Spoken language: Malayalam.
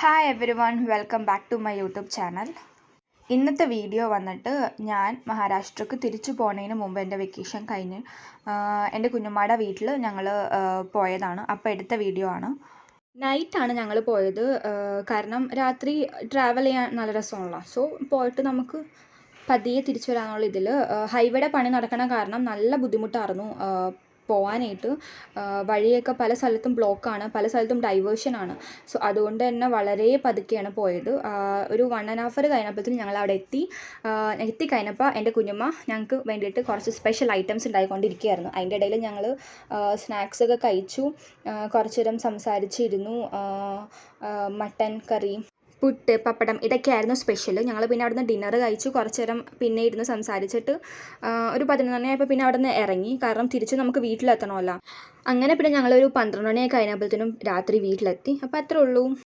Hi everyone, welcome back to my YouTube channel. ഇന്നത്തെ വീഡിയോ വന്നിട്ട് ഞാൻ മഹാരാഷ്ട്രക്ക് തിരിച്ചു പോകുന്നതിന് മുമ്പ് എൻ്റെ വെക്കേഷൻ കഴിഞ്ഞ് എൻ്റെ കുഞ്ഞുമ്മയുടെ വീട്ടിൽ ഞങ്ങൾ പോയതാണ്. അപ്പോൾ എടുത്ത വീഡിയോ ആണ്. നൈറ്റാണ് ഞങ്ങൾ പോയത്. കാരണം രാത്രി ട്രാവൽ ചെയ്യാൻ നല്ല രസമാണല്ലോ. സോ പോയിട്ട് നമുക്ക് പതിയെ തിരിച്ചു വരാനുള്ള ഇതിൽ ഹൈവേയുടെ പണി നടക്കണ കാരണം നല്ല ബുദ്ധിമുട്ടായിരുന്നു പോകാനായിട്ട്. വഴിയൊക്കെ പല സ്ഥലത്തും ബ്ലോക്കാണ്, പല സ്ഥലത്തും ഡൈവേർഷനാണ്. സോ അതുകൊണ്ട് തന്നെ വളരെ പതുക്കെയാണ് പോയത്. ഒരു 1.5 hour കഴിഞ്ഞപ്പോഴത്തേക്കും ഞങ്ങൾ അവിടെ എത്തിക്കഴിഞ്ഞപ്പോൾ എൻ്റെ കുഞ്ഞുമ്മ ഞങ്ങൾക്ക് വേണ്ടിയിട്ട് കുറച്ച് സ്പെഷ്യൽ ഐറ്റംസ് ഉണ്ടായിക്കൊണ്ടിരിക്കുകയായിരുന്നു. അതിൻ്റെ ഇടയിൽ ഞങ്ങൾ സ്നാക്സൊക്കെ കഴിച്ചു, കുറച്ച് നേരം സംസാരിച്ചിരുന്നു. മട്ടൻ കറി, പുട്ട്, പപ്പടം ഇതൊക്കെയായിരുന്നു സ്പെഷ്യൽ. ഞങ്ങൾ പിന്നെ അവിടുന്ന് ഡിന്നർ കഴിച്ചു. കുറച്ച് നേരം പിന്നെ ഇരുന്ന് സംസാരിച്ചിട്ട് ഒരു 11 മണിയായപ്പോൾ പിന്നെ അവിടെ നിന്ന് ഇറങ്ങി. കാരണം തിരിച്ച് നമുക്ക് വീട്ടിലെത്തണമല്ലോ. അങ്ങനെ പിന്നെ ഞങ്ങളൊരു 12 മണിയൊക്കെ കഴിഞ്ഞപ്പോഴത്തേനും രാത്രി വീട്ടിലെത്തി. അപ്പോൾ അത്രേ ഉള്ളൂ.